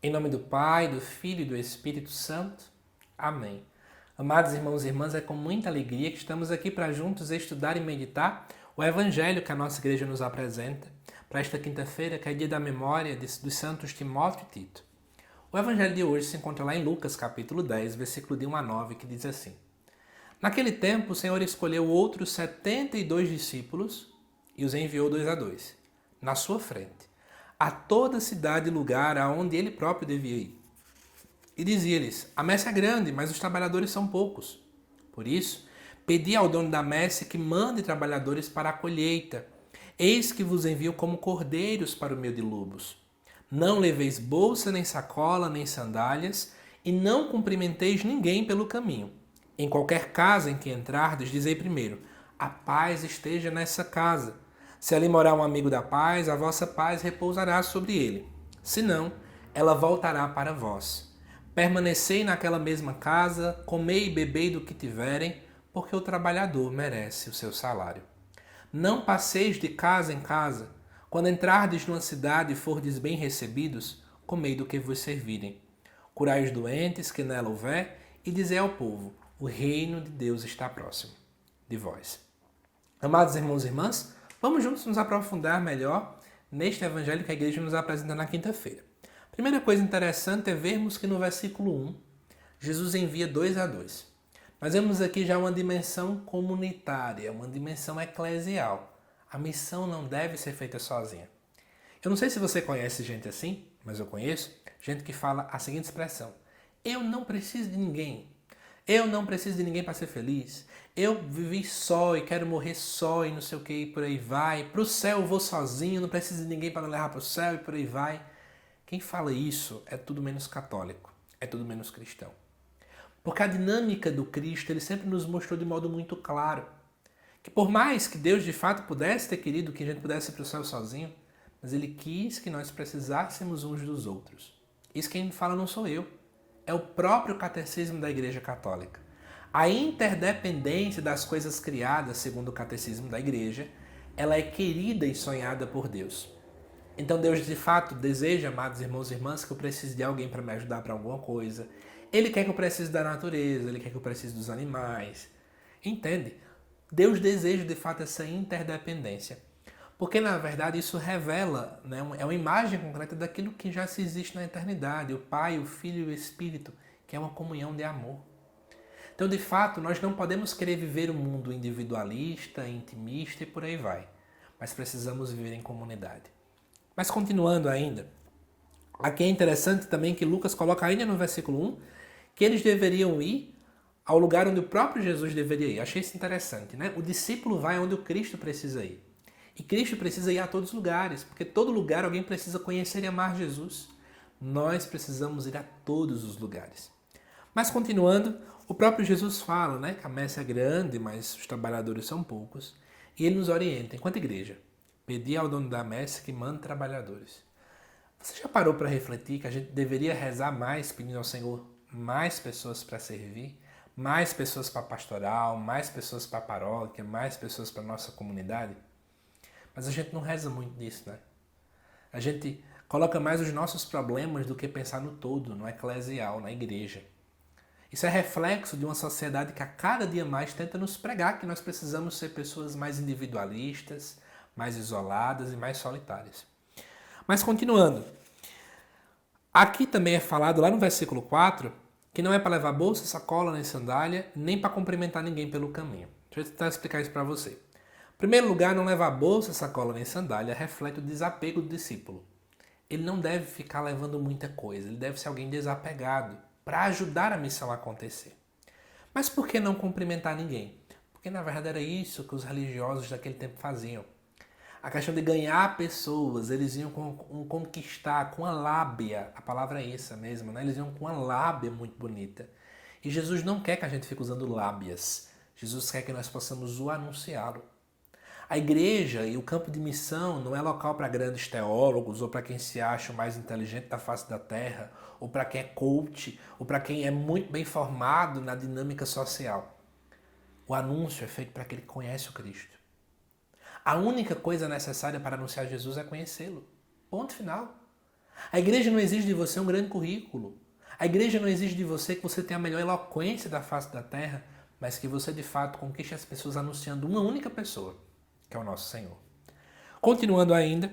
Em nome do Pai, do Filho e do Espírito Santo. Amém. Amados irmãos e irmãs, é com muita alegria que estamos aqui para juntos estudar e meditar o Evangelho que a nossa igreja nos apresenta para esta quinta-feira, que é dia da memória dos santos Timóteo e Tito. O Evangelho de hoje se encontra lá em Lucas, capítulo 10, versículo de 1 a 9, que diz assim: Naquele tempo, o Senhor escolheu outros 72 discípulos e os enviou 2 a 2, na sua frente, a toda cidade e lugar aonde ele próprio devia ir. E dizia-lhes: A messe é grande, mas os trabalhadores são poucos. Por isso, pedi ao dono da messe que mande trabalhadores para a colheita. Eis que vos envio como cordeiros para o meio de lobos. Não leveis bolsa, nem sacola, nem sandálias, e não cumprimenteis ninguém pelo caminho. Em qualquer casa em que entrardes, dizei primeiro: a paz esteja nessa casa. Se ali morar um amigo da paz, a vossa paz repousará sobre ele. Se não, ela voltará para vós. Permanecei naquela mesma casa, comei e bebei do que tiverem, porque o trabalhador merece o seu salário. Não passeis de casa em casa. Quando entrardes numa cidade e fordes bem recebidos, comei do que vos servirem. Curai os doentes que nela houver, e dizei ao povo: o reino de Deus está próximo de vós. Amados irmãos e irmãs, vamos juntos nos aprofundar melhor neste evangelho que a igreja nos apresenta na quinta-feira. Primeira coisa interessante é vermos que no versículo 1, Jesus envia 2 a 2. Nós vemos aqui já uma dimensão comunitária, uma dimensão eclesial. A missão não deve ser feita sozinha. Eu não sei se você conhece gente assim, mas eu conheço gente que fala a seguinte expressão: eu não preciso de ninguém. Eu não preciso de ninguém para ser feliz. Eu vivi só e quero morrer só e não sei o que e por aí vai. Para o céu eu vou sozinho, não preciso de ninguém para me levar para o céu e por aí vai. Quem fala isso é tudo menos católico, é tudo menos cristão. Porque a dinâmica do Cristo, ele sempre nos mostrou de modo muito claro que por mais que Deus de fato pudesse ter querido que a gente pudesse ir para o céu sozinho, mas ele quis que nós precisássemos uns dos outros. Isso quem fala não sou eu, é o próprio catecismo da Igreja Católica. A interdependência das coisas criadas, segundo o catecismo da Igreja, ela é querida e sonhada por Deus. Então Deus de fato deseja, amados irmãos e irmãs, que eu precise de alguém para me ajudar para alguma coisa. Ele quer que eu precise da natureza, ele quer que eu precise dos animais. Entende? Deus deseja de fato essa interdependência. Porque na verdade isso revela, né, é uma imagem concreta daquilo que já se existe na eternidade. O Pai, o Filho e o Espírito, que é uma comunhão de amor. Então de fato nós não podemos querer viver um mundo individualista, intimista e por aí vai. Mas precisamos viver em comunidade. Mas continuando ainda, aqui é interessante também que Lucas coloca ainda no versículo 1 que eles deveriam ir ao lugar onde o próprio Jesus deveria ir. Achei isso interessante, né? O discípulo vai onde o Cristo precisa ir. E Cristo precisa ir a todos os lugares, porque todo lugar alguém precisa conhecer e amar Jesus. Nós precisamos ir a todos os lugares. Mas continuando, o próprio Jesus fala, né, que a messe é grande, mas os trabalhadores são poucos. E ele nos orienta, enquanto igreja: pedir ao dono da messe que mande trabalhadores. Você já parou para refletir que a gente deveria rezar mais, pedindo ao Senhor mais pessoas para servir, mais pessoas para pastoral, mais pessoas para paróquia, mais pessoas para nossa comunidade? Mas a gente não reza muito nisso, né? A gente coloca mais os nossos problemas do que pensar no todo, no eclesial, na igreja. Isso é reflexo de uma sociedade que a cada dia mais tenta nos pregar que nós precisamos ser pessoas mais individualistas, mais isoladas e mais solitárias. Mas continuando, aqui também é falado lá no versículo 4 que não é para levar bolsa, sacola, nem sandália, nem para cumprimentar ninguém pelo caminho. Deixa eu tentar explicar isso para você. Em primeiro lugar, não levar bolsa, sacola nem sandália reflete o desapego do discípulo. Ele não deve ficar levando muita coisa, ele deve ser alguém desapegado para ajudar a missão a acontecer. Mas por que não cumprimentar ninguém? Porque na verdade era isso que os religiosos daquele tempo faziam. A questão de ganhar pessoas, eles iam conquistar com a lábia, a palavra é essa mesmo, né? Eles iam com uma lábia muito bonita. E Jesus não quer que a gente fique usando lábias. Jesus quer que nós possamos o anunciá-lo. A igreja e o campo de missão não é local para grandes teólogos ou para quem se acha o mais inteligente da face da terra, ou para quem é coach, ou para quem é muito bem formado na dinâmica social. O anúncio é feito para aquele que conhece o Cristo. A única coisa necessária para anunciar Jesus é conhecê-lo. Ponto final. A igreja não exige de você um grande currículo. A igreja não exige de você que você tenha a melhor eloquência da face da terra, mas que você de fato conquiste as pessoas anunciando uma única pessoa, que é o nosso Senhor. Continuando ainda,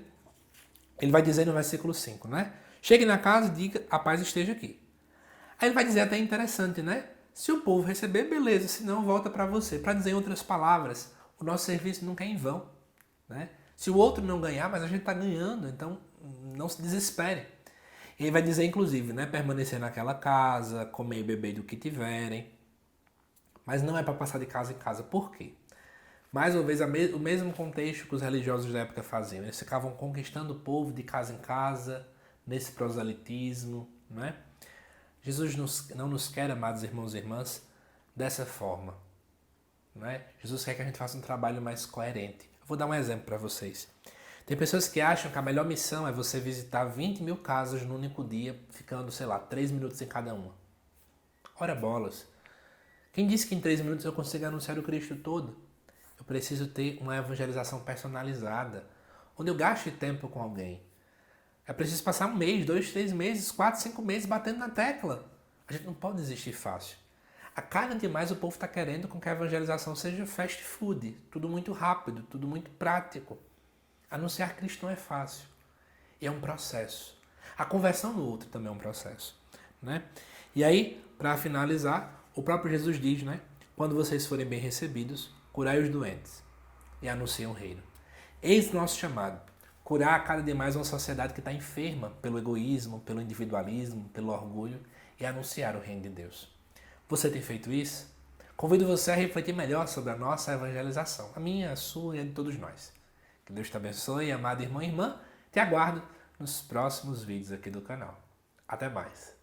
ele vai dizer no versículo 5, né? Chegue na casa e diga, a paz esteja aqui. Aí ele vai dizer até interessante, né? Se o povo receber, beleza, se não, volta para você. Para dizer em outras palavras, o nosso serviço nunca é em vão, né? Se o outro não ganhar, mas a gente está ganhando, então não se desespere. Ele vai dizer, inclusive, né? Permanecer naquela casa, comer e beber do que tiverem. Mas não é para passar de casa em casa. Por quê? Mais uma vez, o mesmo contexto que os religiosos da época faziam. Eles ficavam conquistando o povo de casa em casa, nesse proselitismo, né? Jesus não nos quer, amados irmãos e irmãs, dessa forma, né? Jesus quer que a gente faça um trabalho mais coerente. Eu vou dar um exemplo para vocês. Tem pessoas que acham que a melhor missão é você visitar 20 mil casas num único dia, ficando, 3 minutos em cada uma. Ora bolas. Quem disse que em 3 minutos eu consigo anunciar o Cristo todo? Eu preciso ter uma evangelização personalizada, onde eu gaste tempo com alguém. É preciso passar 1 mês, 2, 3 meses, 4, 5 meses batendo na tecla. A gente não pode desistir fácil. A cada dia mais o povo está querendo com que a evangelização seja fast food, tudo muito rápido, tudo muito prático. Anunciar Cristo não é fácil. E é um processo. A conversão do outro também é um processo, né? E aí, para finalizar, o próprio Jesus diz, né? Quando vocês forem bem recebidos, curai os doentes e anunciem o reino. Eis o nosso chamado. Curar cada dia mais uma sociedade que está enferma pelo egoísmo, pelo individualismo, pelo orgulho e anunciar o reino de Deus. Você tem feito isso? Convido você a refletir melhor sobre a nossa evangelização. A minha, a sua e a de todos nós. Que Deus te abençoe, amado irmão e irmã. Te aguardo nos próximos vídeos aqui do canal. Até mais.